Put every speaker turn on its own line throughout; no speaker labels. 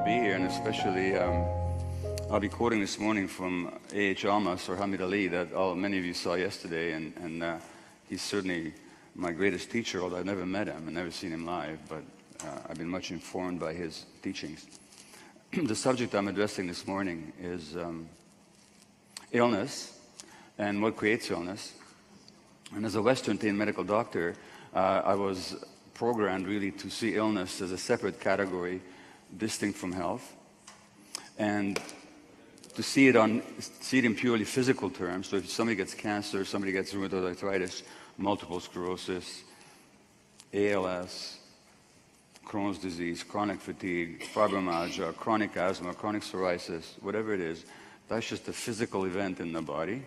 To be here, and especially I'll be quoting this morning from A.H. Almas or Hamid Ali that many of you saw yesterday, and he's certainly my greatest teacher, although I've never met him and never seen him live, but I've been much informed by his teachings. The subject I'm addressing this morning is illness and what creates illness. And as a Western-trained medical doctor, I was programmed really to see illness as a separate category, distinct from health, and to see it in purely physical terms. So if somebody gets cancer, somebody gets rheumatoid arthritis, multiple sclerosis, ALS, Crohn's disease, chronic fatigue, fibromyalgia, chronic asthma, chronic psoriasis, whatever it is, that's just a physical event in the body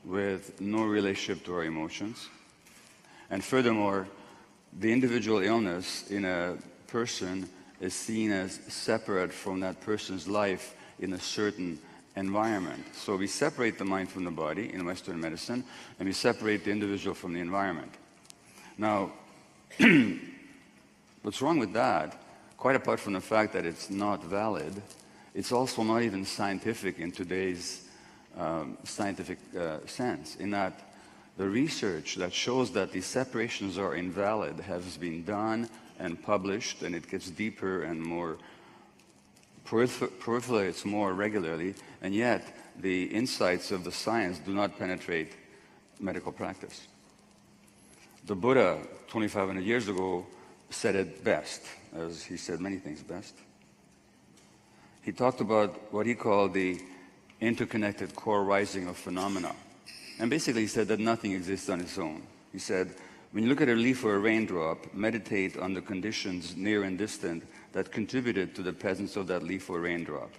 with no relationship to our emotions. And furthermore, the individual illness in a person is seen as separate from that person's life in a certain environment. So we separate the mind from the body in Western medicine, and we separate the individual from the environment. Now, what's wrong with that, quite apart from the fact that it's not valid, it's also not even scientific in today's scientific sense, in that the research that shows that these separations are invalid has been done and published, and it gets deeper and more proliferates more regularly, and yet the insights of the science do not penetrate medical practice. The Buddha, 2,500 years ago, said it best, as he said many things best. He talked about what he called the interconnected core rising of phenomena. And basically he said that nothing exists on its own. He said, when you look at a leaf or a raindrop, meditate on the conditions near and distant that contributed to the presence of that leaf or raindrop.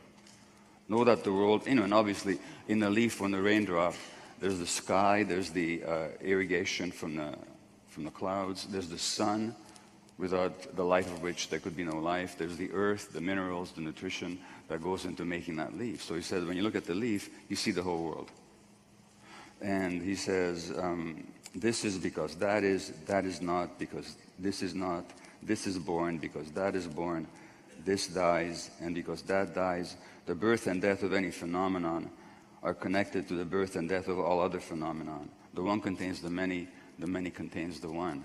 Know that the world, and obviously in the leaf or in the raindrop, there's the sky, there's the irrigation from the clouds, there's the sun, without the light of which there could be no life, there's the earth, the minerals, the nutrition that goes into making that leaf. So he said, when you look at the leaf, you see the whole world. And he says, this is because that is not because this is not, this is born because that is born, this dies, and because that dies, the birth and death of any phenomenon are connected to the birth and death of all other phenomenon. The one contains the many contains the one.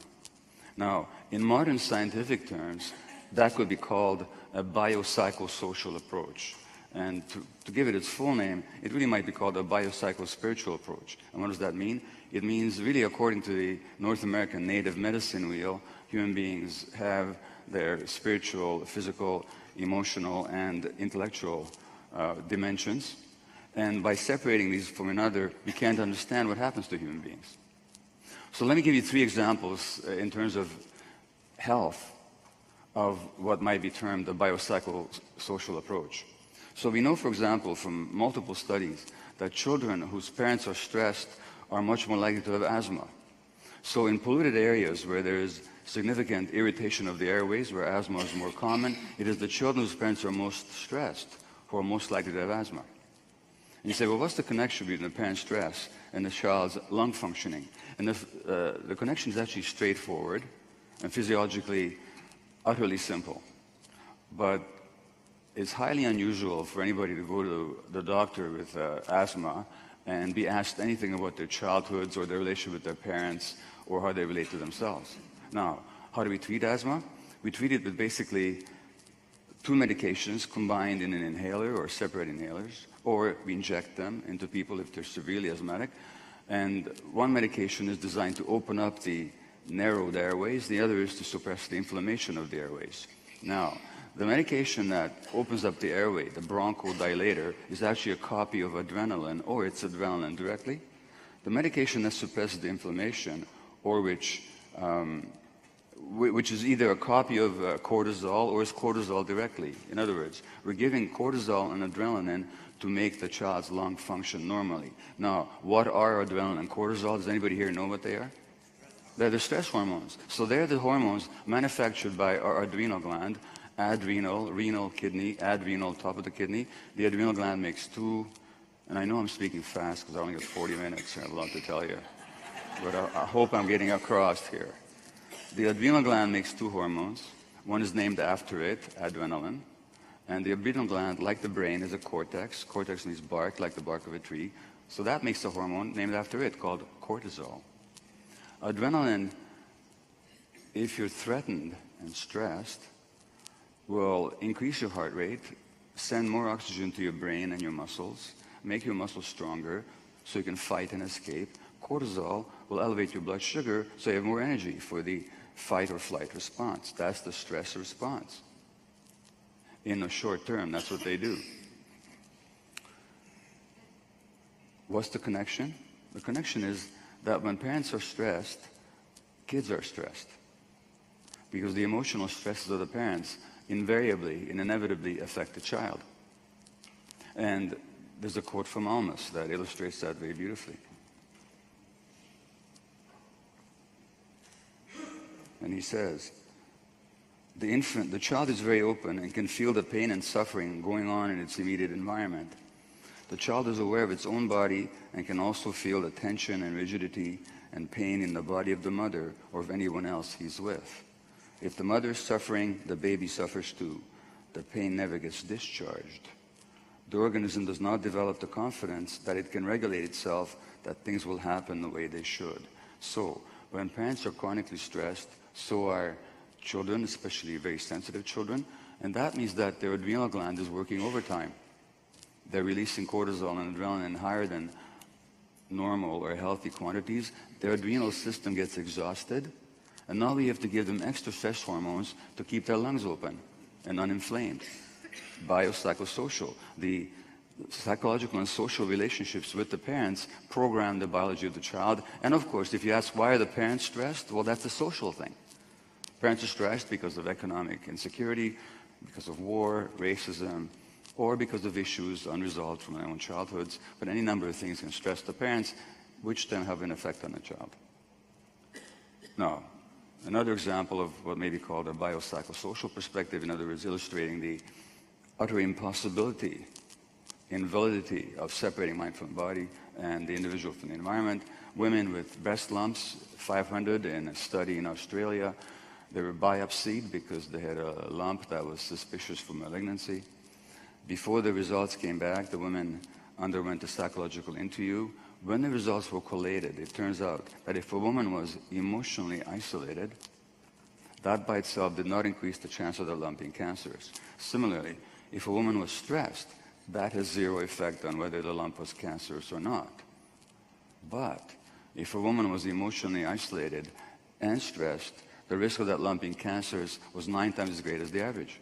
Now, in modern scientific terms, that could be called a biopsychosocial approach. And to give it its full name, it really might be called a biopsychospiritual approach. And what does that mean? It means really, according to the North American native medicine wheel, human beings have their spiritual, physical, emotional, and intellectual dimensions. And by separating these from another, we can't understand what happens to human beings. So let me give you 3 examples in terms of health of what might be termed a biopsychosocial approach. So we know, for example, from multiple studies that children whose parents are stressed are much more likely to have asthma. So in polluted areas where there is significant irritation of the airways, where asthma is more common, it is the children whose parents are most stressed who are most likely to have asthma. And you say, well, what's the connection between the parent's stress and the child's lung functioning? And the connection is actually straightforward and physiologically utterly simple. But it's highly unusual for anybody to go to the doctor with asthma and be asked anything about their childhoods or their relationship with their parents or how they relate to themselves. Now, how do we treat asthma? We treat it with basically 2 medications combined in an inhaler or separate inhalers, or we inject them into people if they're severely asthmatic. And one medication is designed to open up the narrowed airways, the other is to suppress the inflammation of the airways. Now, the medication that opens up the airway, the bronchodilator, is actually a copy of adrenaline, or it's adrenaline directly. The medication that suppresses the inflammation, or which is either a copy of cortisol or is cortisol directly. In other words, we're giving cortisol and adrenaline to make the child's lung function normally. Now, what are adrenaline and cortisol? Does anybody here know what they are? They're the stress hormones. So they're the hormones manufactured by our adrenal gland, adrenal, renal, kidney, adrenal, top of the kidney. The adrenal gland makes 2, and I know I'm speaking fast because I only got 40 minutes, I have a lot to tell you. But I hope I'm getting across here. The adrenal gland makes 2 hormones. One is named after it, adrenaline, And the adrenal gland, like the brain, is a cortex. Cortex means bark, like the bark of a tree. So that makes a hormone named after it called cortisol. Adrenaline, if you're threatened and stressed, will increase your heart rate, send more oxygen to your brain and your muscles, make your muscles stronger so you can fight and escape. Cortisol will elevate your blood sugar so you have more energy for the fight or flight response. That's the stress response. In the short term, that's what they do. What's the connection? The connection is that when parents are stressed, kids are stressed. Because the emotional stresses of the parents invariably and inevitably affect the child. And there's a quote from Almas that illustrates that very beautifully. And he says, the child is very open and can feel the pain and suffering going on in its immediate environment. The child is aware of its own body and can also feel the tension and rigidity and pain in the body of the mother or of anyone else he's with. If the mother is suffering, the baby suffers too. The pain never gets discharged. The organism does not develop the confidence that it can regulate itself, that things will happen the way they should. So, when parents are chronically stressed, so are children, especially very sensitive children, and that means that their adrenal gland is working overtime. They're releasing cortisol and adrenaline higher than normal or healthy quantities. Their adrenal system gets exhausted, and now we have to give them extra stress hormones to keep their lungs open and uninflamed. Biopsychosocial, the psychological and social relationships with the parents program the biology of the child. And of course, if you ask why are the parents stressed, well, that's a social thing. Parents are stressed because of economic insecurity, because of war, racism, or because of issues unresolved from their own childhoods. But any number of things can stress the parents, which then have an effect on the child. Now, another example of what may be called a biopsychosocial perspective, in other words, illustrating the utter impossibility, invalidity of separating mind from body and the individual from the environment. Women with breast lumps, 500 in a study in Australia, they were biopsied because they had a lump that was suspicious for malignancy. Before the results came back, the women underwent a psychological interview. When the results were collated, it turns out that if a woman was emotionally isolated, that by itself did not increase the chance of the lump being cancerous. Similarly, if a woman was stressed, that has zero effect on whether the lump was cancerous or not. But if a woman was emotionally isolated and stressed, the risk of that lump being cancerous was 9 times as great as the average.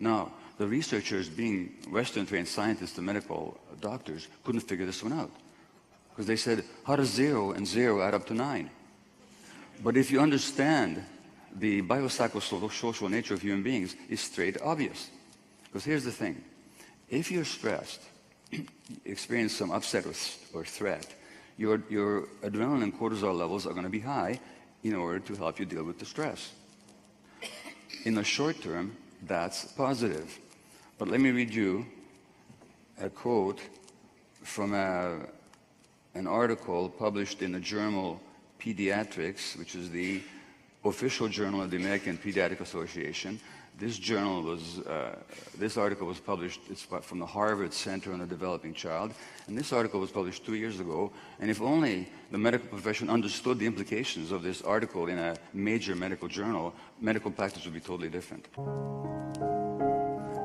Now, the researchers, being Western-trained scientists and medical doctors, couldn't figure this one out. Because they said, how does 0 and 0 add up to 9? But if you understand the biopsychosocial nature of human beings, it's straight obvious. Because here's the thing. If you're stressed, experience some upset or threat, your adrenaline and cortisol levels are going to be high in order to help you deal with the stress. In the short term, that's positive. But let me read you a quote from an article published in the journal Pediatrics, which is the official journal of the American Pediatric Association. This article was published, it's from the Harvard Center on the Developing Child, and this article was published 2 years ago, and if only the medical profession understood the implications of this article in a major medical journal, medical practice would be totally different.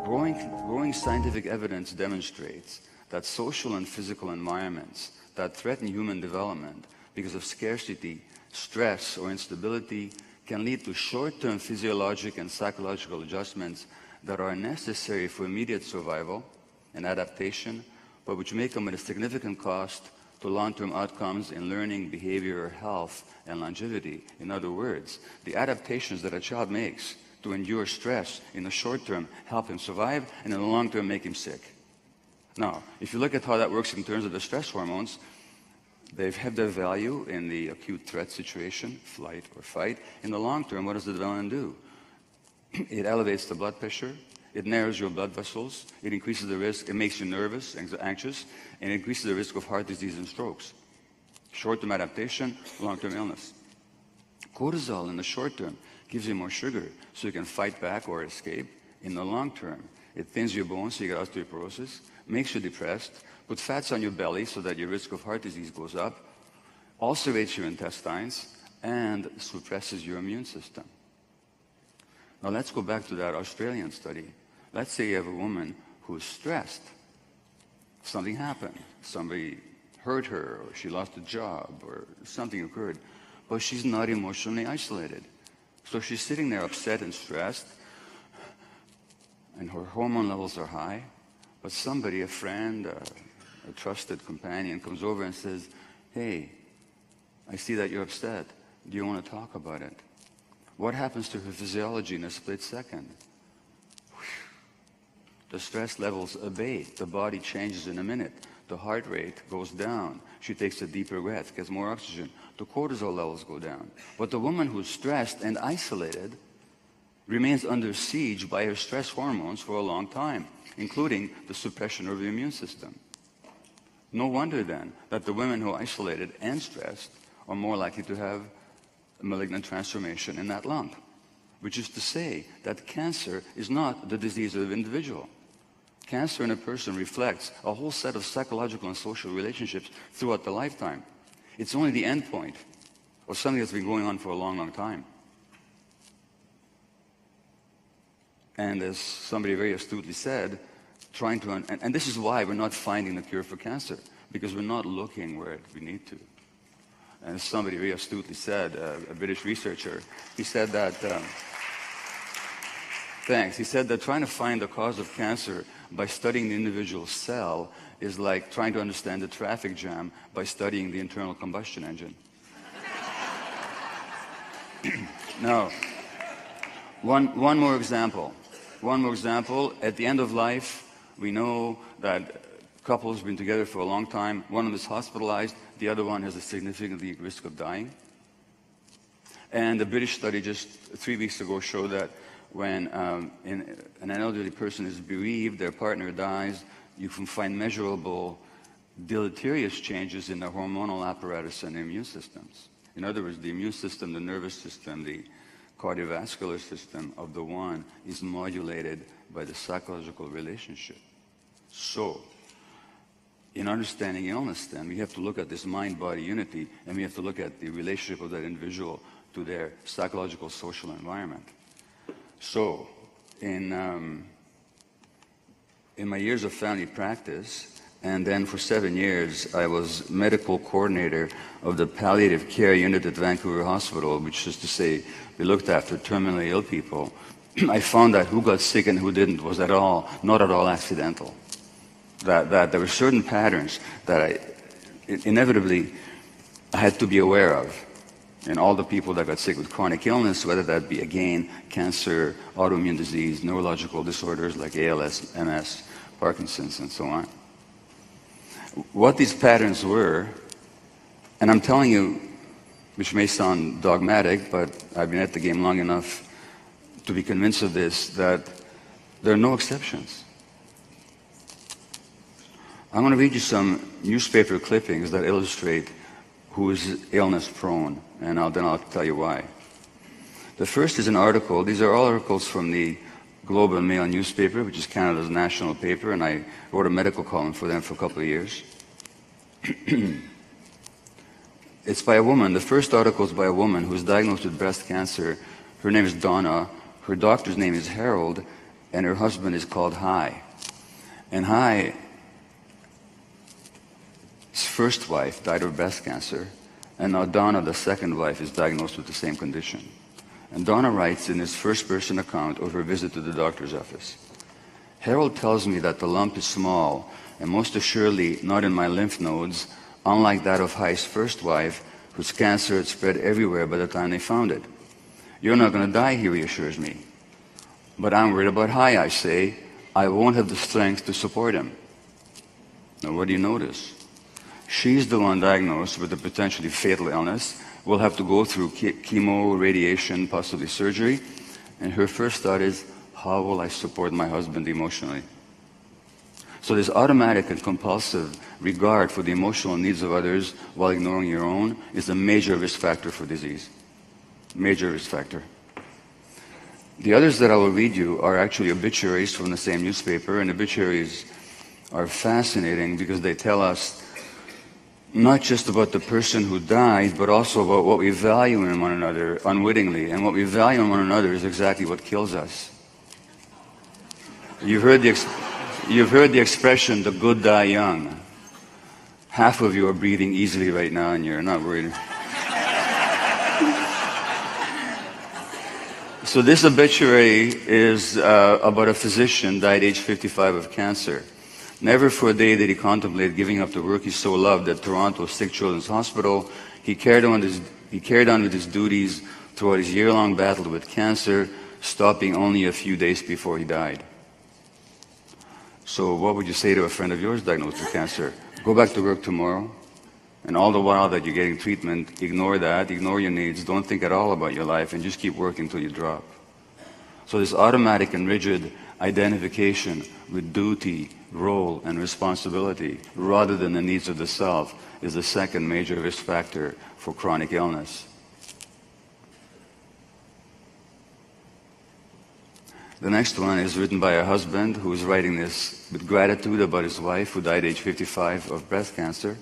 Growing scientific evidence demonstrates that social and physical environments that threaten human development because of scarcity, stress, or instability can lead to short-term physiologic and psychological adjustments that are necessary for immediate survival and adaptation, but which may come at a significant cost to long-term outcomes in learning, behavior, health, and longevity. In other words, the adaptations that a child makes to endure stress in the short term help him survive, and in the long term make him sick. Now, if you look at how that works in terms of the stress hormones, they have their value in the acute threat situation, flight or fight. In the long term, what does the adrenaline do? It elevates the blood pressure, it narrows your blood vessels, it increases the risk, it makes you nervous, anxious, and it increases the risk of heart disease and strokes. Short-term adaptation, long-term illness. Cortisol in the short term gives you more sugar so you can fight back or escape. In the long term, It thins your bones so you get osteoporosis, makes you depressed, puts fats on your belly so that your risk of heart disease goes up, ulcerates your intestines, and suppresses your immune system. Now let's go back to that Australian study. Let's say you have a woman who's stressed. Something happened. Somebody hurt her, or she lost a job, or something occurred. But she's not emotionally isolated. So she's sitting there upset and stressed, and her hormone levels are high. But somebody, a friend, a trusted companion, comes over and says, hey, I see that you're upset. Do you want to talk about it? What happens to her physiology in a split second? The stress levels abate. The body changes in a minute. The heart rate goes down. She takes a deeper breath, gets more oxygen. The cortisol levels go down. But the woman who's stressed and isolated remains under siege by her stress hormones for a long time, including the suppression of the immune system. No wonder then that the women who are isolated and stressed are more likely to have a malignant transformation in that lump, which is to say that cancer is not the disease of the individual. Cancer in a person reflects a whole set of psychological and social relationships throughout the lifetime. It's only the end point of something that's been going on for a long, long time. And as somebody very astutely said, and this is why we're not finding the cure for cancer, because we're not looking where we need to. And somebody very astutely said, a British researcher, he said that, he said that trying to find the cause of cancer by studying the individual cell is like trying to understand the traffic jam by studying the internal combustion engine. Now, one more example. One more example. At the end of life, we know that couples have been together for a long time. One of them is hospitalized. The other one has a significant risk of dying. And a British study just 3 weeks ago showed that when an elderly person is bereaved, their partner dies, you can find measurable deleterious changes in the hormonal apparatus and the immune systems. In other words, the immune system, the nervous system, the cardiovascular system of the one is modulated by the psychological relationship. So, in understanding illness then, we have to look at this mind-body unity, and we have to look at the relationship of that individual to their psychological social environment. So, in my years of family practice, and then for 7 years, I was medical coordinator of the palliative care unit at Vancouver Hospital, which is to say, we looked after terminally ill people. I found that who got sick and who didn't was not at all accidental. That there were certain patterns that I inevitably had to be aware of in all the people that got sick with chronic illness, whether that be, again, cancer, autoimmune disease, neurological disorders like ALS, MS, Parkinson's, and so on. What these patterns were, and I'm telling you, which may sound dogmatic, but I've been at the game long enough to be convinced of this, that there are no exceptions. I'm going to read you some newspaper clippings that illustrate who is illness prone, and then I'll tell you why. The first is an article. These are all articles from the Globe and Mail newspaper, which is Canada's national paper, and I wrote a medical column for them for a couple of years. It's by a woman. The first article is by a woman who was diagnosed with breast cancer. Her name is Donna. Her doctor's name is Harold, and her husband is called Hai. And Hai, his first wife, died of breast cancer, and now Donna, the second wife, is diagnosed with the same condition. And Donna writes in his first-person account of her visit to the doctor's office, Harold tells me that the lump is small and most assuredly not in my lymph nodes, unlike that of Hai's first wife, whose cancer had spread everywhere by the time they found it. You're not going to die, he reassures me. But I'm worried about Hai, I say. I won't have the strength to support him. Now, what do you notice? She's the one diagnosed with a potentially fatal illness, will have to go through chemo, radiation, possibly surgery, and her first thought is, how will I support my husband emotionally? So this automatic and compulsive regard for the emotional needs of others while ignoring your own is a major risk factor for disease. Major risk factor. The others that I will read you are actually obituaries from the same newspaper, and obituaries are fascinating because they tell us not just about the person who died, but also about what we value in one another unwittingly. And what we value in one another is exactly what kills us. You've heard the expression, the good die young. Half of you are breathing easily right now and you're not worried. So this obituary is about a physician died age 55 of cancer. Never for a day did he contemplate giving up the work he so loved at Toronto Sick Children's Hospital. He carried on with his duties throughout his year-long battle with cancer, stopping only a few days before he died. So what would you say to a friend of yours diagnosed with cancer? Go back to work tomorrow, and all the while that you're getting treatment, ignore that, ignore your needs, don't think at all about your life, and just keep working until you drop. So this automatic and rigid identification with duty, role, and responsibility, rather than the needs of the self, is the second major risk factor for chronic illness. The next one is written by a husband who is writing this with gratitude about his wife who died age 55 of breast cancer.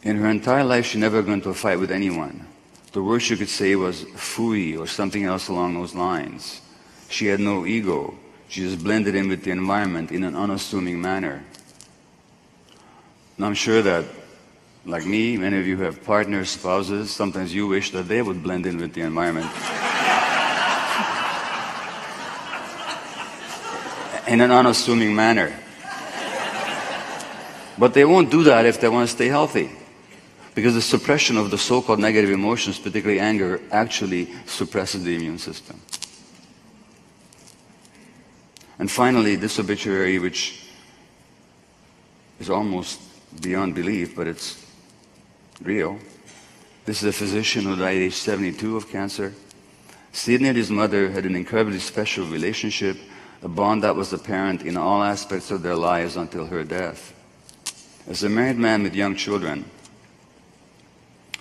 In her entire life, she never got into a fight with anyone. The worst she could say was phooey or something else along those lines. She had no ego. She just blended in with the environment in an unassuming manner. And I'm sure that, like me, many of you have partners, spouses, sometimes you wish that they would blend in with the environment. In an unassuming manner. But they won't do that if they want to stay healthy. Because the suppression of the so-called negative emotions, particularly anger, actually suppresses the immune system. And finally, this obituary, which is almost beyond belief, but it's real. This is a physician who died at age 72 of cancer. Sidney and his mother had an incredibly special relationship, a bond that was apparent in all aspects of their lives until her death. As a married man with young children,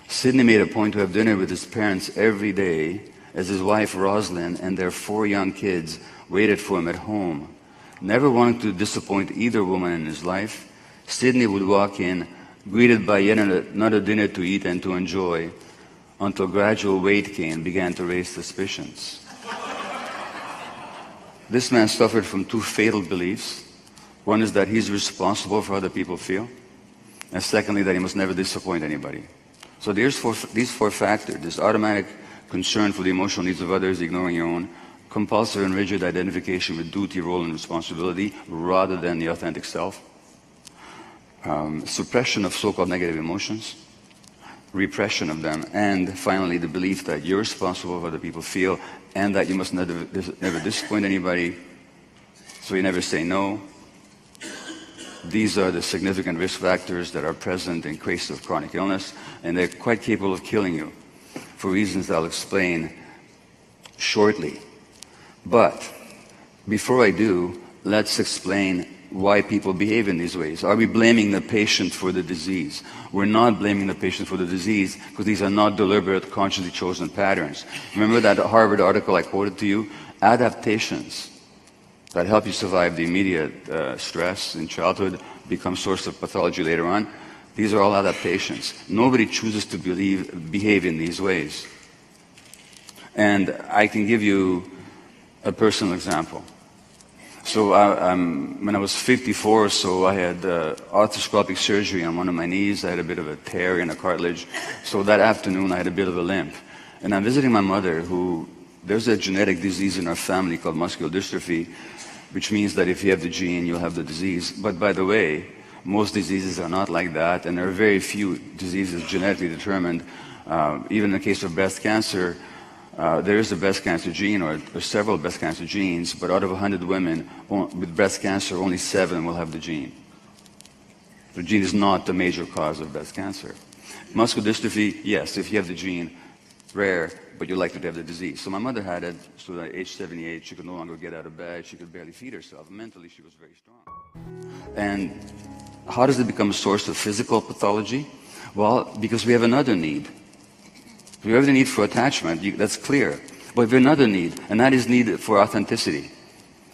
Sidney made a point to have dinner with his parents every day as his wife Rosalind and their 4 young kids waited for him at home. Never wanting to disappoint either woman in his life, Sidney would walk in, greeted by yet another dinner to eat and to enjoy, until gradual weight gain began to raise suspicions. This man suffered from 2 fatal beliefs. One is that he's responsible for how other people feel, and secondly, that he must never disappoint anybody. So these 4 factors, this automatic concern for the emotional needs of others, ignoring your own, compulsory and rigid identification with duty, role, and responsibility rather than the authentic self, suppression of so-called negative emotions, repression of them, and finally the belief that you're responsible for what other people feel and that you must never disappoint anybody, so you never say no. These are the significant risk factors that are present in cases of chronic illness, and they're quite capable of killing you for reasons I'll explain shortly. But before I do, let's explain why people behave in these ways. Are we blaming the patient for the disease? We're not blaming the patient for the disease because these are not deliberate, consciously chosen patterns. Remember that Harvard article I quoted to you? Adaptations that help you survive the immediate stress in childhood become source of pathology later on. These are all adaptations. Nobody chooses to behave in these ways. And I can give you a personal example. So when I was 54 or so, I had arthroscopic surgery on one of my knees. I had a bit of a tear in a cartilage. So that afternoon, I had a bit of a limp. And I'm visiting my mother, there's a genetic disease in our family called muscular dystrophy, which means that if you have the gene, you'll have the disease. But by the way, most diseases are not like that, and there are very few diseases genetically determined. Even in the case of breast cancer, there is a breast cancer gene, or several breast cancer genes, but out of 100 women with breast cancer, only 7 will have the gene. The gene is not the major cause of breast cancer. Muscular dystrophy, yes, if you have the gene, rare, but you're likely to have the disease. So my mother had it, so at age 78, she could no longer get out of bed, she could barely feed herself. Mentally, she was very strong. And how does it become a source of physical pathology? Well, because we have another need. We have the need for attachment, that's clear. But we have another need, and that is need for authenticity.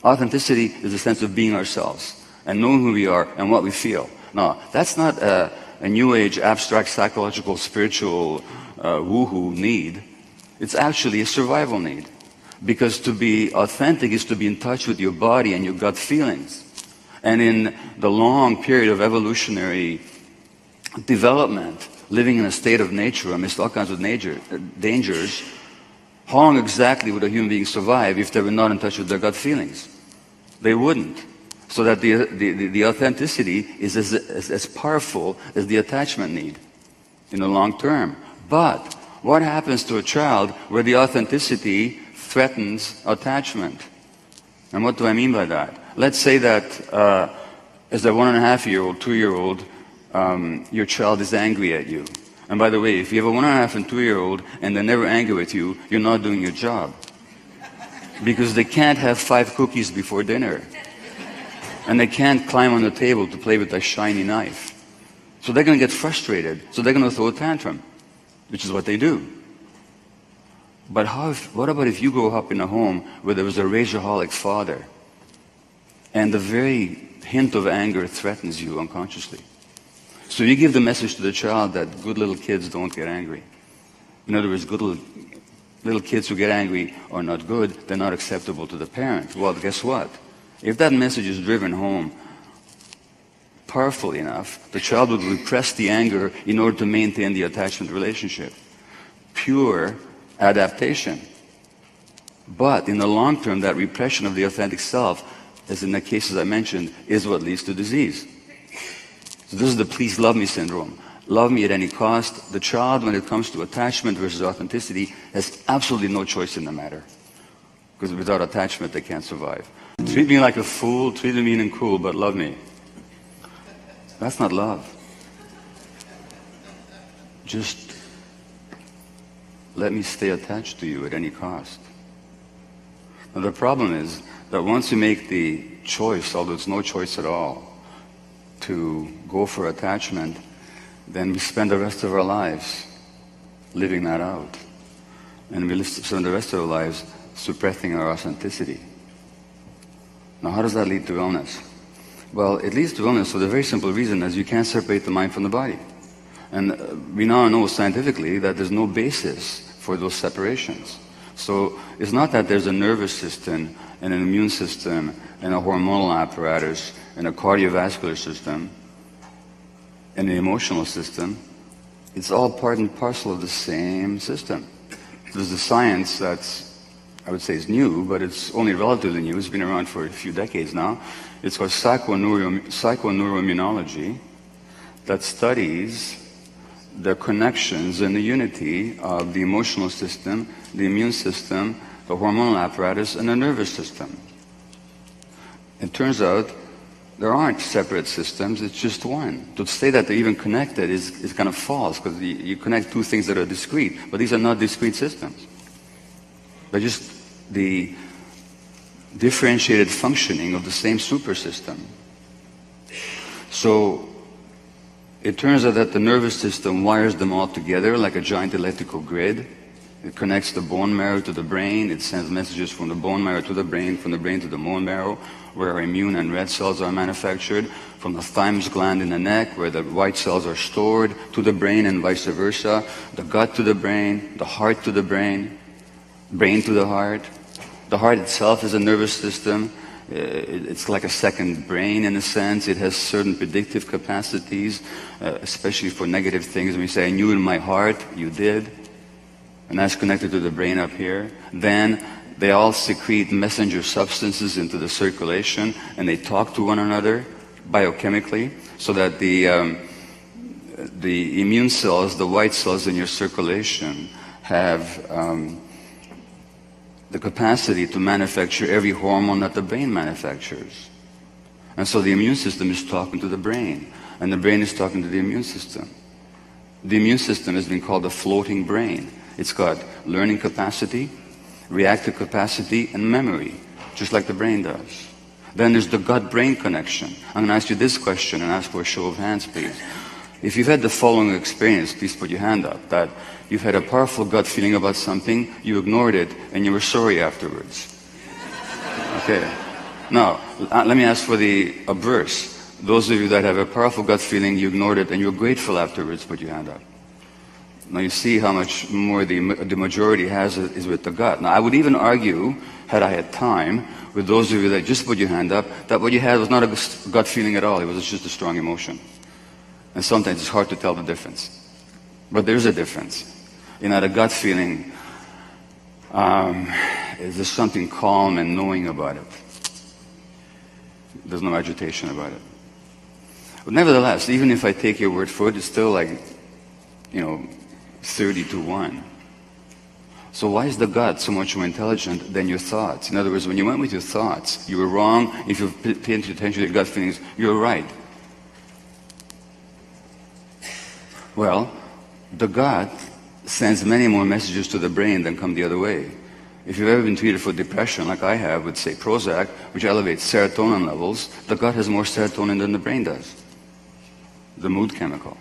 Authenticity is the sense of being ourselves and knowing who we are and what we feel. Now, that's not a new age, abstract, psychological, spiritual, woohoo need. It's actually a survival need. Because to be authentic is to be in touch with your body and your gut feelings. And in the long period of evolutionary development, living in a state of nature amidst all kinds of dangers, how long exactly would a human being survive if they were not in touch with their gut feelings? They wouldn't. So that the authenticity is as powerful as the attachment need in the long term. But what happens to a child where the authenticity threatens attachment? And what do I mean by that? Let's say that as a 1.5-year-old, 2-year-old, your child is angry at you. And by the way, if you have a 1.5 and 2-year-old and they're never angry with you, you're not doing your job. Because they can't have 5 cookies before dinner. And they can't climb on the table to play with a shiny knife. So they're going to get frustrated. So they're going to throw a tantrum, which is what they do. But what about if you grow up in a home where there was a rageaholic father and the very hint of anger threatens you unconsciously? So you give the message to the child that good little kids don't get angry. In other words, good little kids who get angry are not good, they're not acceptable to the parent. Well, guess what? If that message is driven home powerfully enough, the child would repress the anger in order to maintain the attachment relationship. Pure adaptation. But in the long term, that repression of the authentic self, as in the cases I mentioned, is what leads to disease. So this is the please love me syndrome. Love me at any cost. The child, when it comes to attachment versus authenticity, has absolutely no choice in the matter. Because without attachment, they can't survive. Treat me like a fool, treat me mean and cool, but love me. That's not love. Just let me stay attached to you at any cost. Now the problem is that once you make the choice, although it's no choice at all, to go for attachment, then we spend the rest of our lives living that out. And we spend the rest of our lives suppressing our authenticity. Now how does that lead to illness? Well, it leads to illness for the very simple reason as you can't separate the mind from the body. And we now know scientifically that there's no basis for those separations. So it's not that there's a nervous system and an immune system and a hormonal apparatus and a cardiovascular system and an emotional system. It's all part and parcel of the same system. There's a science that's, I would say, is new, but it's only relatively new. It's been around for a few decades now. It's called psychoneuroimmunology, that studies the connections and the unity of the emotional system, the immune system, the hormonal apparatus, and the nervous system. It turns out there aren't separate systems, it's just one. To say that they're even connected is kind of false, because you connect two things that are discrete, but these are not discrete systems. They're just the differentiated functioning of the same super system. So it turns out that the nervous system wires them all together like a giant electrical grid. It connects the bone marrow to the brain. It sends messages from the bone marrow to the brain, from the brain to the bone marrow, where our immune and red cells are manufactured, from the thymus gland in the neck, where the white cells are stored, to the brain and vice versa, the gut to the brain, the heart to the brain, brain to the heart. The heart itself is a nervous system. It's like a second brain in a sense. It has certain predictive capacities, especially for negative things. When we say, I knew in my heart, you did. And that's connected to the brain up here. Then they all secrete messenger substances into the circulation, and they talk to one another biochemically, so that the immune cells, the white cells in your circulation, have the capacity to manufacture every hormone that the brain manufactures. And so the immune system is talking to the brain, and the brain is talking to the immune system. The immune system has been called a floating brain. It's got learning capacity, reactive capacity, and memory, just like the brain does. Then there's the gut-brain connection. I'm going to ask you this question and ask for a show of hands, please. If you've had the following experience, please put your hand up, that you've had a powerful gut feeling about something, you ignored it, and you were sorry afterwards. Okay. Now, let me ask for the obverse. Those of you that have a powerful gut feeling, you ignored it, and you're grateful afterwards, put your hand up. Now you see how much more the majority has is with the gut. Now I would even argue, had I had time, with those of you that just put your hand up, that what you had was not a gut feeling at all, it was just a strong emotion. And sometimes it's hard to tell the difference. But there's a difference. You know, the gut feeling, is there's something calm and knowing about it. There's no agitation about it. But nevertheless, even if I take your word for it, it's still like, 30 to 1. So why is the gut so much more intelligent than your thoughts? In other words, when you went with your thoughts, you were wrong. If you paid attention to your gut feelings, you were right. Well, the gut sends many more messages to the brain than come the other way. If you've ever been treated for depression, like I have with, say, Prozac, which elevates serotonin levels, the gut has more serotonin than the brain does, the mood chemical.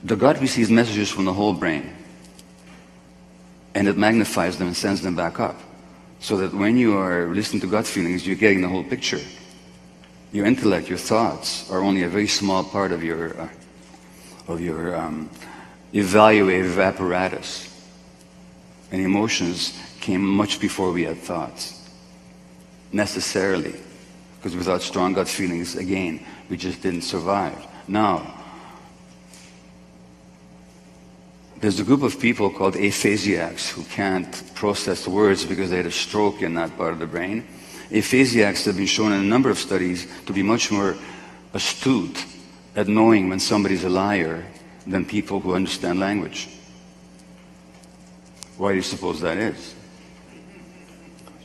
The gut receives messages from the whole brain, and it magnifies them and sends them back up, so that when you are listening to gut feelings, you're getting the whole picture. Your intellect, your thoughts, are only a very small part of your evaluative apparatus. And emotions came much before we had thoughts, necessarily, because without strong gut feelings, again, we just didn't survive. Now, there's a group of people called aphasiacs who can't process words because they had a stroke in that part of the brain. Aphasiacs have been shown in a number of studies to be much more astute at knowing when somebody's a liar than people who understand language. Why do you suppose that is?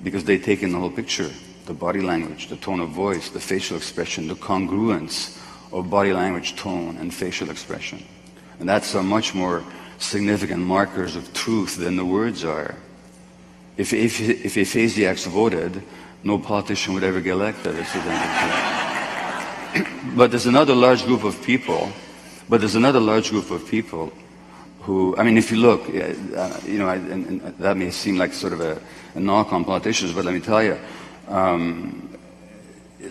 Because they take in the whole picture, the body language, the tone of voice, the facial expression, the congruence of body language, tone, and facial expression. And that's a much more significant markers of truth than the words are. If aphasiacs voted, no politician would ever get elected. But there's another large group of people. Who, I mean, if you look, and that may seem like sort of a knock on politicians, but let me tell you,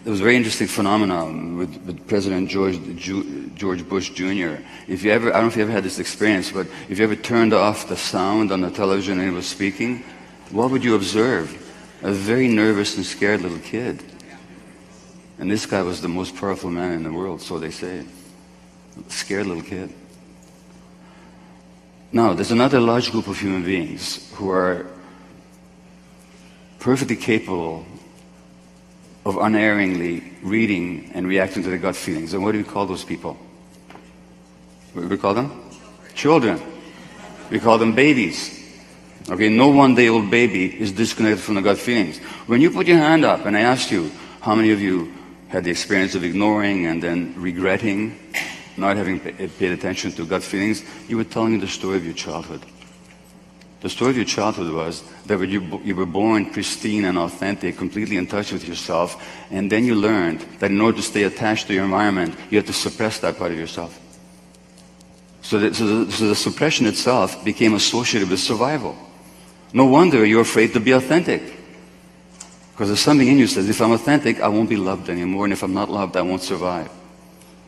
there was a very interesting phenomenon with President George Bush Jr. If you ever, I don't know if you ever had this experience, but if you ever turned off the sound on the television and he was speaking, what would you observe? A very nervous and scared little kid. And this guy was the most powerful man in the world, so they say. Scared little kid. Now, there's another large group of human beings who are perfectly capable of unerringly reading and reacting to their gut feelings. And what do we call those people? What do we call them? Children. We call them babies. Okay, no one-day-old baby is disconnected from the gut feelings. When you put your hand up and I asked you, how many of you had the experience of ignoring and then regretting not having paid attention to gut feelings, you were telling me the story of your childhood. The story of your childhood was that you were born pristine and authentic, completely in touch with yourself, and then you learned that in order to stay attached to your environment, you had to suppress that part of yourself. So the suppression itself became associated with survival. No wonder you're afraid to be authentic. Because there's something in you that says, if I'm authentic, I won't be loved anymore, and if I'm not loved, I won't survive.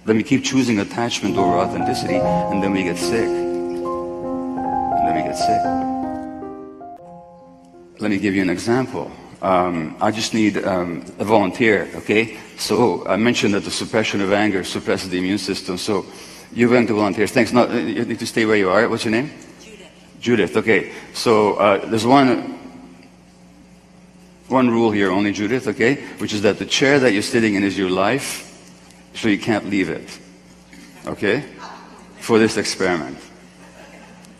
Then we keep choosing attachment over authenticity, and then we get sick. Let me give you an example. I just need a volunteer, okay? So I mentioned that the suppression of anger suppresses the immune system, so you're going to volunteer. Thanks. No, you need to stay where you are. What's your name? Judith, okay. So there's one rule here only, Judith, okay? Which is that the chair that you're sitting in is your life, so you can't leave it, okay? For this experiment.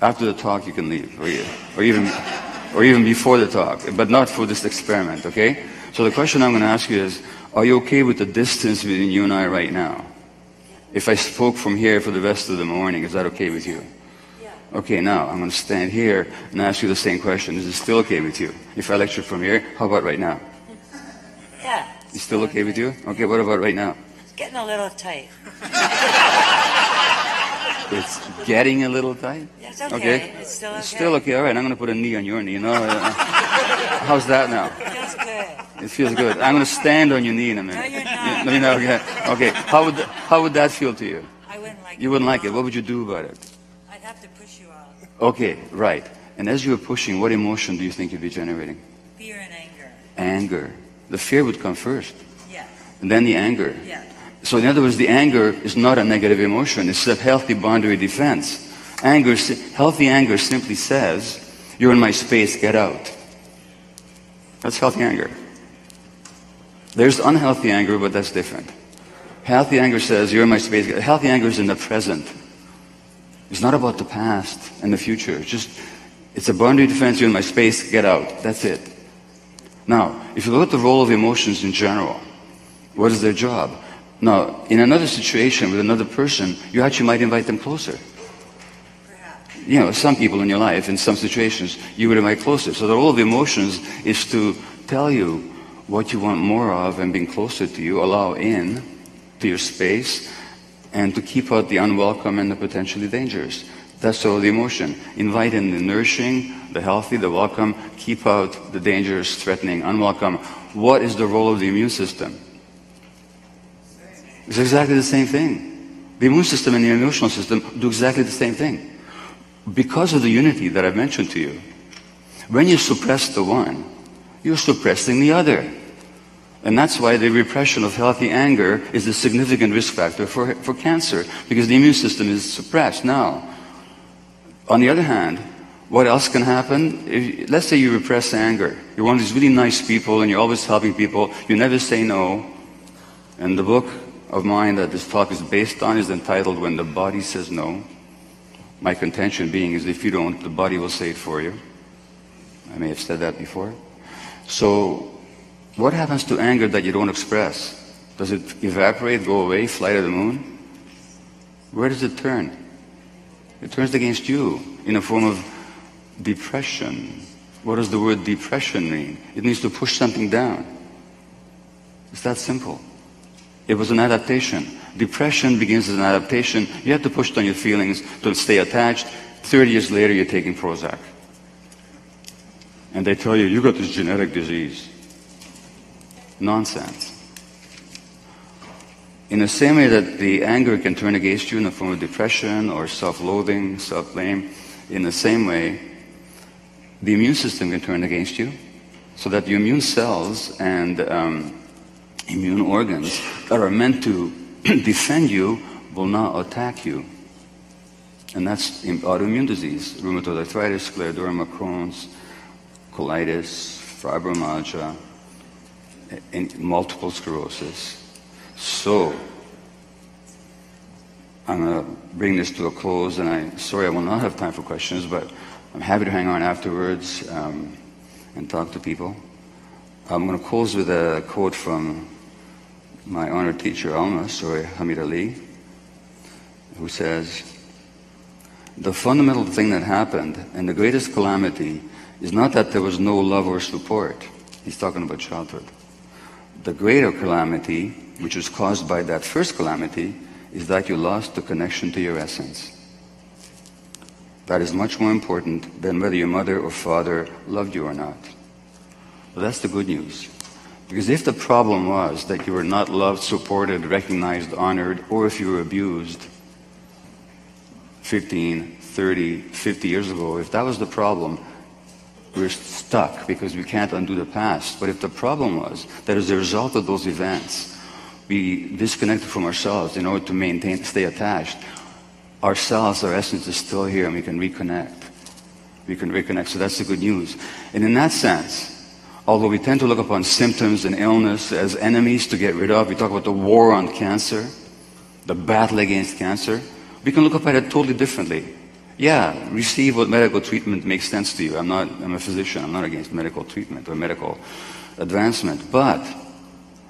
After the talk, you can leave, or even before the talk, but not for this experiment, okay? So the question I'm going to ask you is, are you okay with the distance between you and I right now? If I spoke from here for the rest of the morning, is that okay with you? Okay, now I'm going to stand here and ask you the same question. Is it still okay with you? If I lecture from here, how about right now?
Yeah.
Is still okay with you? Okay, what about right now?
getting a little tight.
It's getting a little tight?
Yeah, it's okay. It's still okay.
It's still okay. All right, I'm going to put a knee on your knee. How's that now?
It feels good.
It feels good. I'm going to stand on your knee in a minute.
No, you're not.
Okay. How would that feel to you?
I wouldn't like it.
You wouldn't like it. What would you do about it?
I'd have to push you out.
Okay, right. And as you're pushing, what emotion do you think you'd be generating?
Fear and anger.
Anger. The fear would come first.
Yeah.
And then the anger.
Yeah.
So in other words, the anger is not a negative emotion. It's a healthy boundary defense. Healthy anger simply says, you're in my space, get out. That's healthy anger. There's unhealthy anger, but that's different. Healthy anger says, you're in my space. Healthy anger is in the present. It's not about the past and the future. It's a boundary defense, you're in my space, get out. That's it. Now, if you look at the role of emotions in general, what is their job? Now, in another situation with another person, you actually might invite them closer.
Perhaps.
Some people in your life, in some situations, you would invite closer. So the role of emotions is to tell you what you want more of and being closer to you, allow in to your space, and to keep out the unwelcome and the potentially dangerous. That's all the emotion. Invite in the nourishing, the healthy, the welcome, keep out the dangerous, threatening, unwelcome. What is the role of the immune system? It's exactly the same thing. The immune system and the emotional system do exactly the same thing. Because of the unity that I've mentioned to you, when you suppress the one, you're suppressing the other. And that's why the repression of healthy anger is a significant risk factor for cancer, because the immune system is suppressed. Now, on the other hand, what else can happen? Let's say you repress anger. You're one of these really nice people and you're always helping people. You never say no. And the book of mine that this talk is based on is entitled When the Body Says No. My contention being is if you don't, the body will say it for you. I may have said that before. So what happens to anger that you don't express? Does it evaporate, go away, fly to the moon? Where does it turn? It turns against you in a form of depression. What does the word depression mean? It means to push something down. It's that simple. It was an adaptation. Depression begins as an adaptation. You have to push down your feelings to stay attached. 30 years later, you're taking Prozac. And they tell you, you got this genetic disease. Nonsense. In the same way that the anger can turn against you in the form of depression or self-loathing, self-blame, in the same way, the immune system can turn against you, so that the immune cells and immune organs that are meant to defend you will not attack you. And that's autoimmune disease, rheumatoid arthritis, scleroderma, Crohn's, colitis, fibromyalgia, and multiple sclerosis. So, I'm going to bring this to a close, and sorry I will not have time for questions, but I'm happy to hang on afterwards and talk to people. I'm going to close with a quote from my honored teacher, Alma, Soy Hamid Ali, who says, "The fundamental thing that happened, and the greatest calamity, is not that there was no love or support." He's talking about childhood. The greater calamity, which was caused by that first calamity, is that you lost the connection to your essence. That is much more important than whether your mother or father loved you or not. But that's the good news. Because if the problem was that you were not loved, supported, recognized, honored, or if you were abused 15, 30, 50 years ago, if that was the problem, we're stuck because we can't undo the past. But if the problem was that as a result of those events, we disconnected from ourselves in order to stay attached, ourselves, our essence is still here and we can reconnect. We can reconnect, so that's the good news. And in that sense, although we tend to look upon symptoms and illness as enemies to get rid of, we talk about the war on cancer, the battle against cancer, we can look upon it totally differently. Yeah, receive what medical treatment makes sense to you. I'm a physician, I'm not against medical treatment or medical advancement, but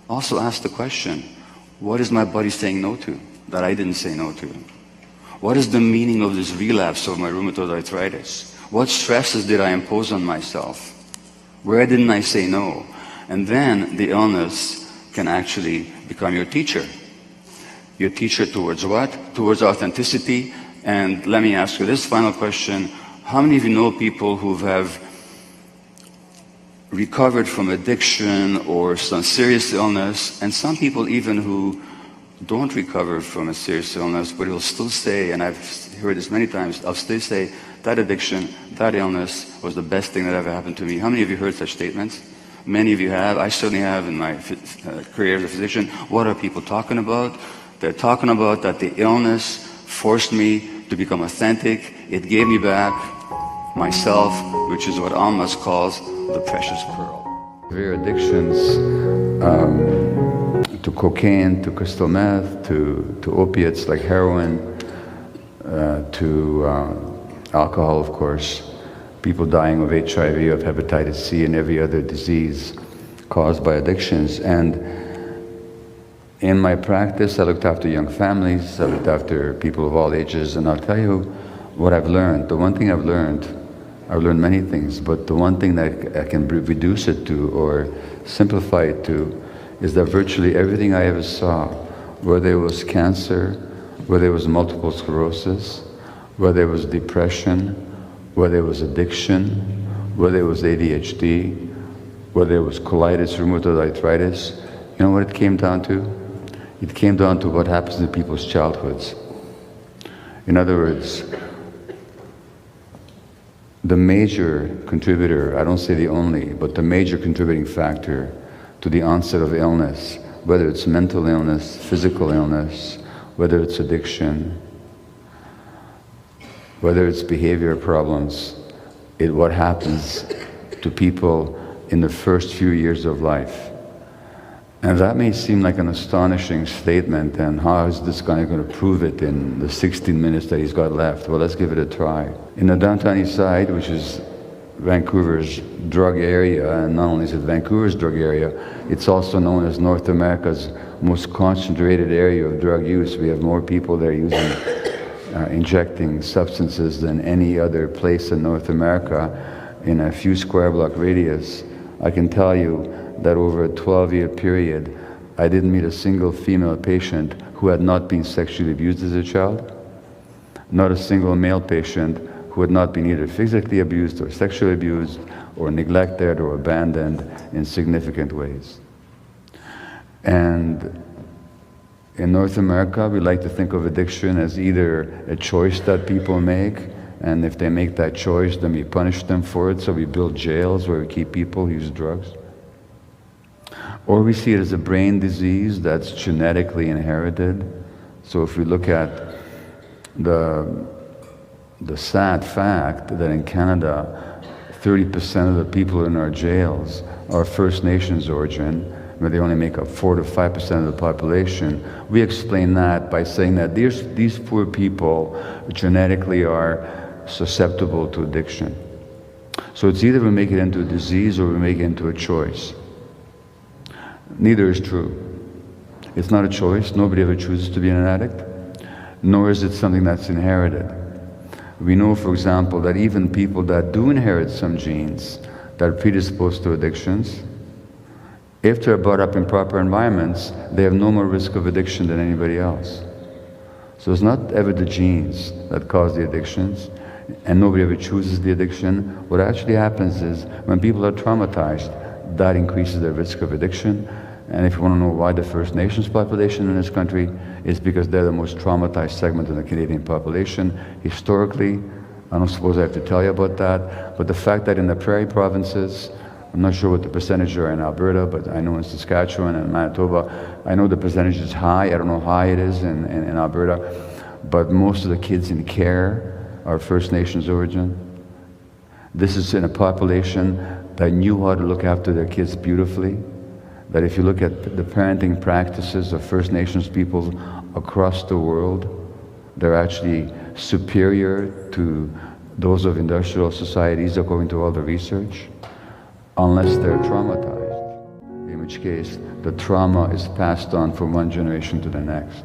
also ask the question, what is my body saying no to that I didn't say no to? What is the meaning of this relapse of my rheumatoid arthritis? What stresses did I impose on myself? Where didn't I say no? And then the illness can actually become your teacher. Your teacher towards what? Towards authenticity. And let me ask you this final question. How many of you know people who have recovered from addiction or some serious illness, and some people even who don't recover from a serious illness, but will still say, and I've heard this many times, I'll still say, that addiction, that illness was the best thing that ever happened to me. How many of you heard such statements? Many of you have. I certainly have in my career as a physician. What are people talking about? They're talking about that the illness forced me to become authentic. It gave me back myself, which is what Almas calls the precious pearl. Severe addictions to cocaine, to crystal meth, to opiates like heroin, to alcohol, of course. People dying of HIV, of hepatitis C, and every other disease caused by addictions. And in my practice, I looked after young families, I looked after people of all ages, and I'll tell you what I've learned. The one thing I've learned many things, but the one thing that I can reduce it to or simplify it to is that virtually everything I ever saw, whether it was cancer, whether it was multiple sclerosis, whether it was depression, whether it was addiction, whether it was ADHD, whether it was colitis, rheumatoid arthritis, you know what it came down to? It came down to what happens in people's childhoods. In other words, the major contributor, I don't say the only, but the major contributing factor to the onset of illness, whether it's mental illness, physical illness, whether it's addiction, whether it's behavior problems, what happens to people in the first few years of life. And that may seem like an astonishing statement, and how is this guy going to prove it in the 16 minutes that he's got left? Well, let's give it a try. In the downtown east side, which is Vancouver's drug area, and not only is it Vancouver's drug area, it's also known as North America's most concentrated area of drug use. We have more people there using injecting substances than any other place in North America in a few square block radius. I can tell you that over a 12-year period, I didn't meet a single female patient who had not been sexually abused as a child, not a single male patient who had not been either physically abused or sexually abused or neglected or abandoned in significant ways. And in North America, we like to think of addiction as either a choice that people make, and if they make that choice, then we punish them for it, so we build jails where we keep people who use drugs. Or we see it as a brain disease that's genetically inherited. So if we look at the sad fact that in Canada, 30% of the people in our jails are First Nations origin, where they only make up 4 to 5% of the population, we explain that by saying that these poor people genetically are susceptible to addiction. So it's either we make it into a disease or we make it into a choice. Neither is true. It's not a choice. Nobody ever chooses to be an addict, nor is it something that's inherited. We know, for example, that even people that do inherit some genes that are predisposed to addictions, if they're brought up in proper environments, they have no more risk of addiction than anybody else. So it's not ever the genes that cause the addictions, and nobody ever chooses the addiction. What actually happens is when people are traumatized, that increases their risk of addiction. And if you want to know why the First Nations population in this country, it's because they're the most traumatized segment of the Canadian population. Historically, I don't suppose I have to tell you about that, but the fact that in the prairie provinces, I'm not sure what the percentage are in Alberta, but I know in Saskatchewan and Manitoba, I know the percentage is high. I don't know how high it is in Alberta, but most of the kids in care are First Nations origin. This is in a population that knew how to look after their kids beautifully, that if you look at the parenting practices of First Nations peoples across the world, they're actually superior to those of industrial societies according to all the research, unless they're traumatized, in which case the trauma is passed on from one generation to the next.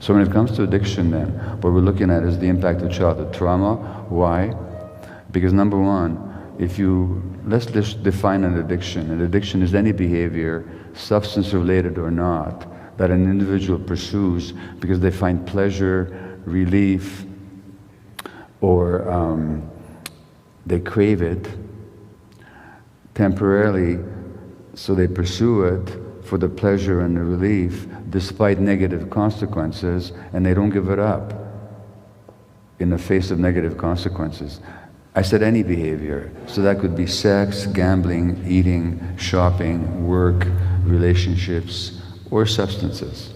So when it comes to addiction then, what we're looking at is the impact of childhood trauma. Why? Because number one, let's just define an addiction. An addiction is any behavior, substance related or not, that an individual pursues because they find pleasure, relief, or they crave it temporarily, so they pursue it for the pleasure and the relief despite negative consequences, and they don't give it up in the face of negative consequences. I said any behavior, so that could be sex, gambling, eating, shopping, work, relationships, or substances.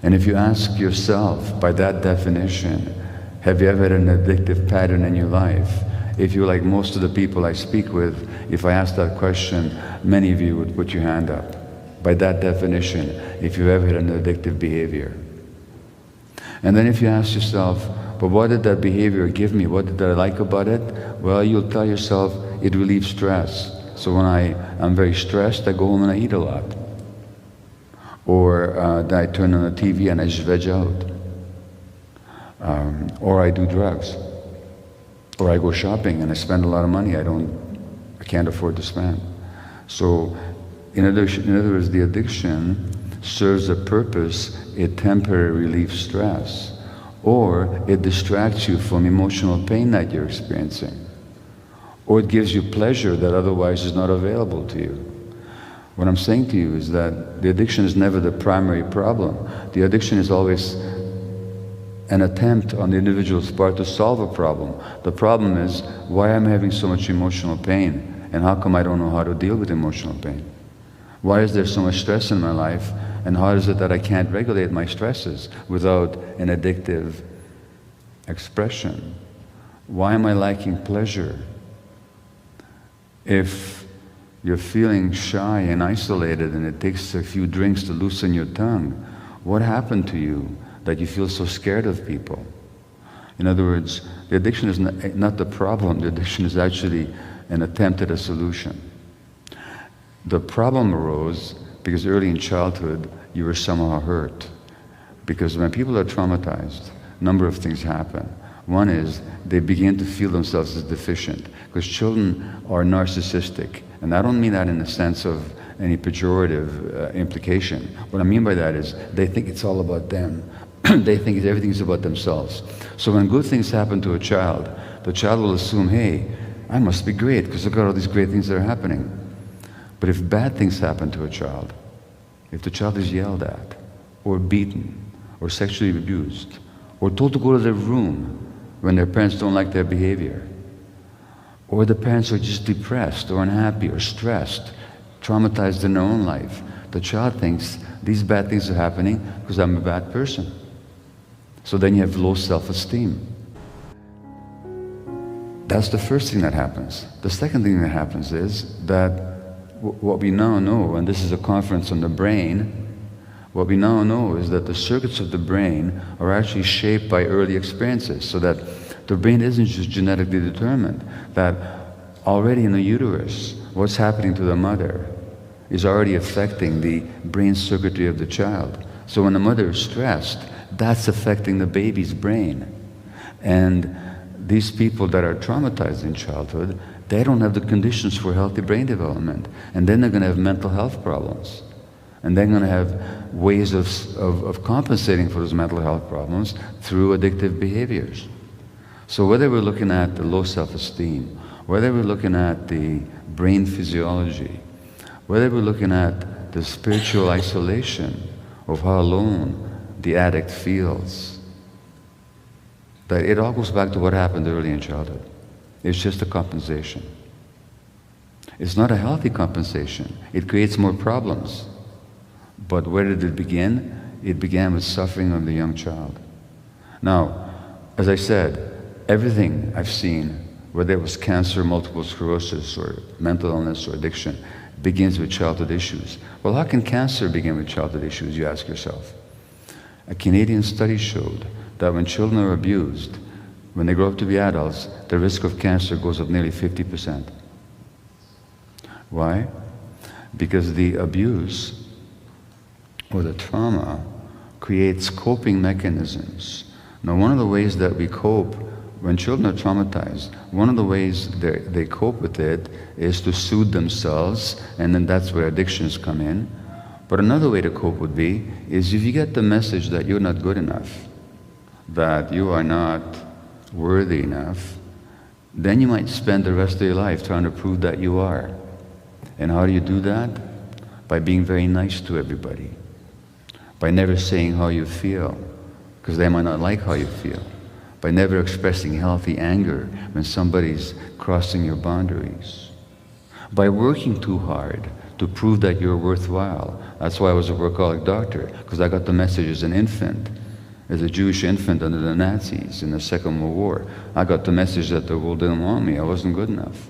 And if you ask yourself, by that definition, have you ever had an addictive pattern in your life? If you're like most of the people I speak with, if I ask that question, many of you would put your hand up. By that definition, if you've ever had an addictive behavior. And then if you ask yourself, but what did that behavior give me? What did I like about it? Well, you'll tell yourself, it relieves stress. So when I'm very stressed, I go home and I eat a lot. Or then I turn on the TV and I just veg out. Or I do drugs. Or I go shopping and I spend a lot of money I can't afford to spend. So in other words, the addiction serves a purpose. It temporarily relieves stress. Or it distracts you from emotional pain that you're experiencing. Or it gives you pleasure that otherwise is not available to you. What I'm saying to you is that the addiction is never the primary problem. The addiction is always an attempt on the individual's part to solve a problem. The problem is, why am I having so much emotional pain? And how come I don't know how to deal with emotional pain? Why is there so much stress in my life? And how is it that I can't regulate my stresses without an addictive expression? Why am I lacking pleasure? If you're feeling shy and isolated and it takes a few drinks to loosen your tongue, what happened to you that you feel so scared of people? In other words, the addiction is not the problem. The addiction is actually an attempt at a solution. The problem arose because early in childhood you were somehow hurt. Because when people are traumatized, a number of things happen. One is they begin to feel themselves as deficient, because children are narcissistic. And I don't mean that in the sense of any pejorative implication. What I mean by that is they think it's all about them. They think everything's about themselves. So when good things happen to a child, the child will assume, hey, I must be great because look at all these great things that are happening. But if bad things happen to a child, if the child is yelled at, or beaten, or sexually abused, or told to go to their room when their parents don't like their behavior, or the parents are just depressed, or unhappy, or stressed, traumatized in their own life, the child thinks these bad things are happening because I'm a bad person. So then you have low self-esteem. That's the first thing that happens. The second thing that happens is that what we now know, and this is a conference on the brain, what we now know is that the circuits of the brain are actually shaped by early experiences, so that the brain isn't just genetically determined, that already in the uterus, what's happening to the mother is already affecting the brain circuitry of the child. So when the mother is stressed, that's affecting the baby's brain. And these people that are traumatized in childhood, they don't have the conditions for healthy brain development. And then they're going to have mental health problems. And they're going to have ways of compensating for those mental health problems through addictive behaviors. So whether we're looking at the low self-esteem, whether we're looking at the brain physiology, whether we're looking at the spiritual isolation of how alone the addict feels, that it all goes back to what happened early in childhood. It's just a compensation. It's not a healthy compensation. It creates more problems. But where did it begin? It began with suffering of the young child. Now, as I said, everything I've seen, whether it was cancer, multiple sclerosis, or mental illness, or addiction, begins with childhood issues. Well, how can cancer begin with childhood issues, you ask yourself? A Canadian study showed that when children are abused, when they grow up to be adults, the risk of cancer goes up nearly 50%. Why? Because the abuse or the trauma creates coping mechanisms. Now, one of the ways that we cope when children are traumatized, one of the ways they cope with it is to soothe themselves, and then that's where addictions come in,
But another way to cope would be, is if you get the message that you're not good enough, that you are not worthy enough, then you might spend the rest of your life trying to prove that you are. And how do you do that? By being very nice to everybody. By never saying how you feel, because they might not like how you feel. By never expressing healthy anger when somebody's crossing your boundaries. By working too hard to prove that you're worthwhile. That's why I was a workaholic doctor, because I got the message as an infant, as a Jewish infant under the Nazis in the Second World War. I got the message that the world didn't want me, I wasn't good enough.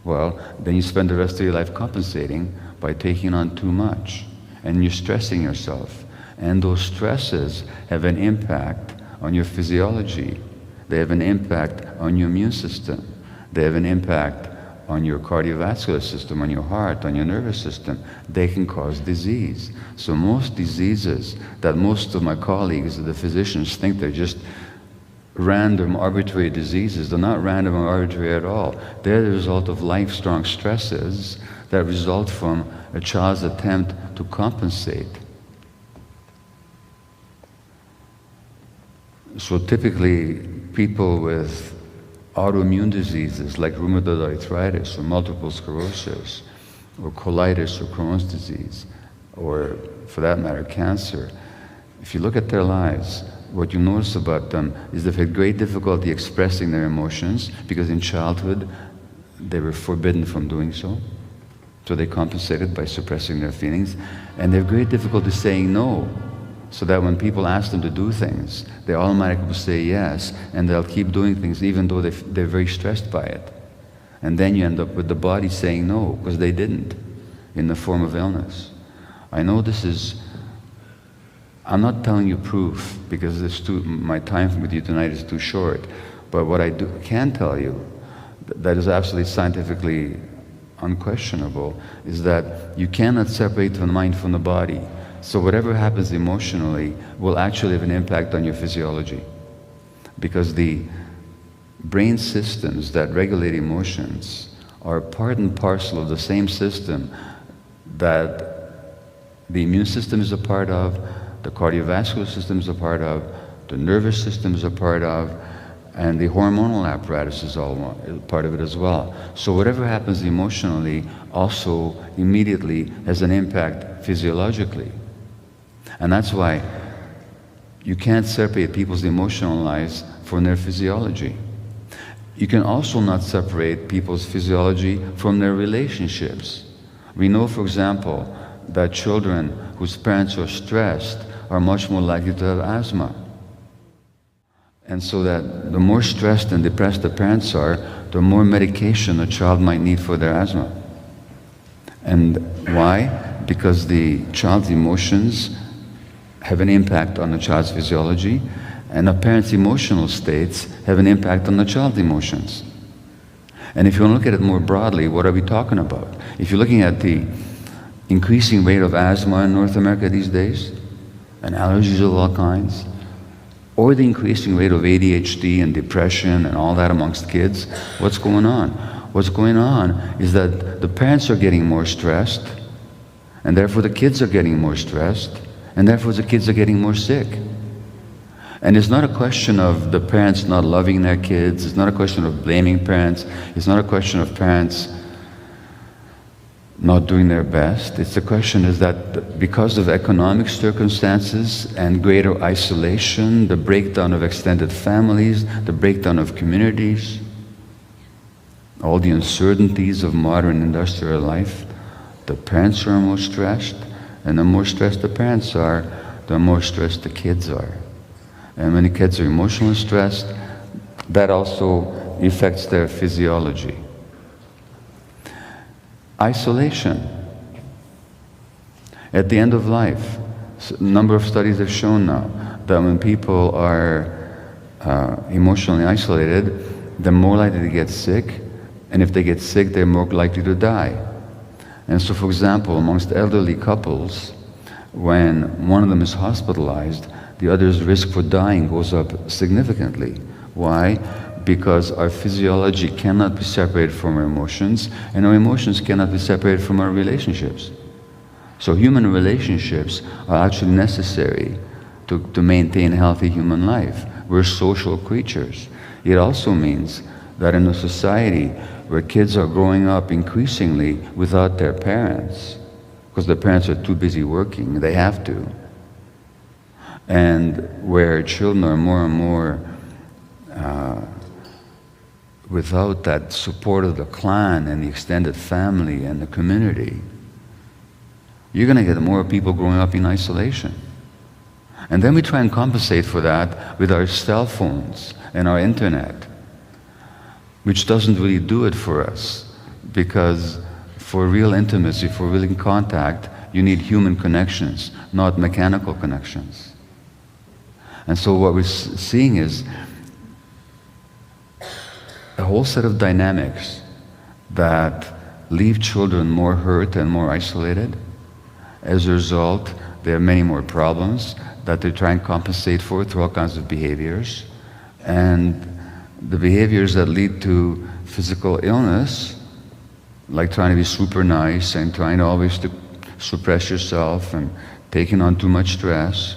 Well, then you spend the rest of your life compensating by taking on too much, and you're stressing yourself. And those stresses have an impact on your physiology. They have an impact on your immune system. They have an impact on your cardiovascular system, on your heart, on your nervous system. They can cause disease. So most diseases that most of my colleagues, the physicians, think they're just random, arbitrary diseases, they're not random or arbitrary at all. They're the result of life-strong stresses that result from a child's attempt to compensate. So typically, people with autoimmune diseases like rheumatoid arthritis or multiple sclerosis or colitis or Crohn's disease, or for that matter, cancer, if you look at their lives, what you notice about them is they've had great difficulty expressing their emotions because in childhood they were forbidden from doing so. So they compensated by suppressing their feelings. And they have great difficulty saying no, so that when people ask them to do things, they automatically will say yes, and they'll keep doing things even though they're very stressed by it. And then you end up with the body saying no, because they didn't, in the form of illness. I know this is, I'm not telling you proof, because my time with you tonight is too short, but what I can tell you, that is absolutely scientifically unquestionable, is that you cannot separate the mind from the body. So whatever happens emotionally will actually have an impact on your physiology. Because the brain systems that regulate emotions are part and parcel of the same system that the immune system is a part of, the cardiovascular system is a part of, the nervous system is a part of, and the hormonal apparatus is all part of it as well. So whatever happens emotionally also immediately has an impact physiologically. And that's why you can't separate people's emotional lives from their physiology. You can also not separate people's physiology from their relationships. We know, for example, that children whose parents are stressed are much more likely to have asthma. And so that the more stressed and depressed the parents are, the more medication a child might need for their asthma. And why? Because the child's emotions have an impact on the child's physiology, and a parent's emotional states have an impact on the child's emotions. And if you want to look at it more broadly, what are we talking about? If you're looking at the increasing rate of asthma in North America these days, and allergies of all kinds, or the increasing rate of ADHD and depression and all that amongst kids, what's going on? What's going on is that the parents are getting more stressed, and therefore the kids are getting more stressed, and therefore the kids are getting more sick. And it's not a question of the parents not loving their kids, it's not a question of blaming parents, it's not a question of parents not doing their best. It's the question is that because of economic circumstances and greater isolation, the breakdown of extended families, the breakdown of communities, all the uncertainties of modern industrial life, the parents are more stressed, and the more stressed the parents are, the more stressed the kids are. And when the kids are emotionally stressed, that also affects their physiology. Isolation. At the end of life, a number of studies have shown now that when people are emotionally isolated, they're more likely to get sick, and if they get sick, they're more likely to die. And so, for example, amongst elderly couples, when one of them is hospitalized, the other's risk for dying goes up significantly. Why? Because our physiology cannot be separated from our emotions, and our emotions cannot be separated from our relationships. So human relationships are actually necessary to maintain healthy human life. We're social creatures. It also means that in a society where kids are growing up increasingly without their parents, because their parents are too busy working, they have to, and where children are more and more without that support of the clan and the extended family and the community, you're going to get more people growing up in isolation. And then we try and compensate for that with our cell phones and our internet, which doesn't really do it for us, because for real intimacy, for real contact, you need human connections, not mechanical connections. And so what we're seeing is a whole set of dynamics that leave children more hurt and more isolated. As a result, there are many more problems that they try and compensate for through all kinds of behaviors. And the behaviors that lead to physical illness, like trying to be super nice and trying to always to suppress yourself and taking on too much stress,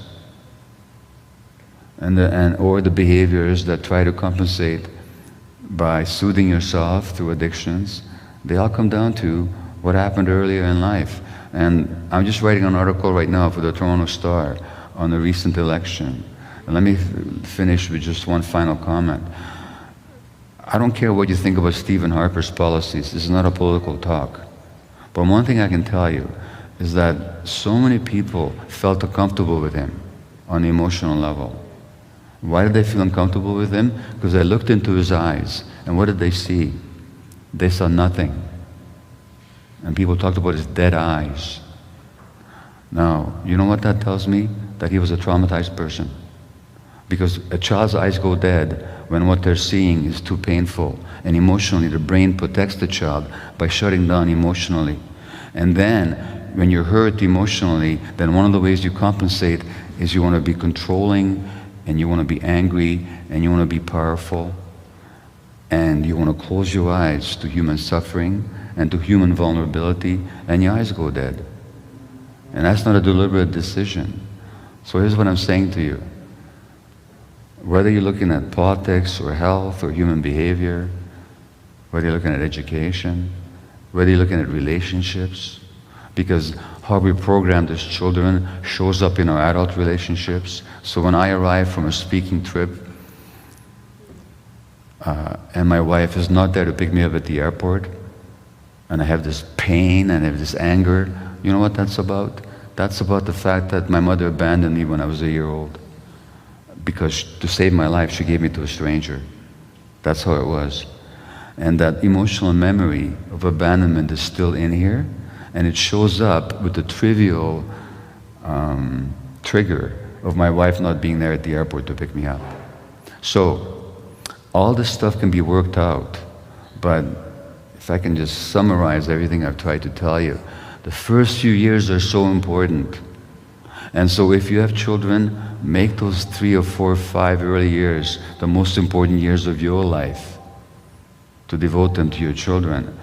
or the behaviors that try to compensate by soothing yourself through addictions, they all come down to what happened earlier in life. And I'm just writing an article right now for the Toronto Star on the recent election. And let me finish with just one final comment. I don't care what you think about Stephen Harper's policies. This is not a political talk. But one thing I can tell you is that so many people felt uncomfortable with him on the emotional level. Why did they feel uncomfortable with him? Because they looked into his eyes, and what did they see? They saw nothing. And people talked about his dead eyes. Now, you know what that tells me? That he was a traumatized person. Because a child's eyes go dead when what they're seeing is too painful. And emotionally, the brain protects the child by shutting down emotionally. And then, when you're hurt emotionally, then one of the ways you compensate is you want to be controlling, and you want to be angry, and you want to be powerful, and you want to close your eyes to human suffering and to human vulnerability, and your eyes go dead. And that's not a deliberate decision. So here's what I'm saying to you. Whether you're looking at politics or health or human behavior, whether you're looking at education, whether you're looking at relationships, because how we programmed as children shows up in our adult relationships. So when I arrive from a speaking trip, and my wife is not there to pick me up at the airport, and I have this pain and I have this anger, you know what that's about? That's about the fact that my mother abandoned me when I was a year old. Because to save my life, she gave me to a stranger. That's how it was. And that emotional memory of abandonment is still in here, and it shows up with the trivial trigger of my wife not being there at the airport to pick me up. So, all this stuff can be worked out, but if I can just summarize everything I've tried to tell you, the first few years are so important. And so if you have children, make those 3 or 4 or 5 early years the most important years of your life, to devote them to your children.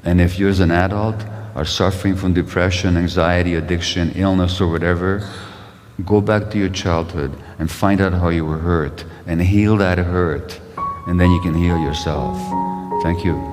And if you as an adult are suffering from depression, anxiety, addiction, illness, or whatever, go back to your childhood and find out how you were hurt and heal that hurt, and then you can heal yourself. Thank you.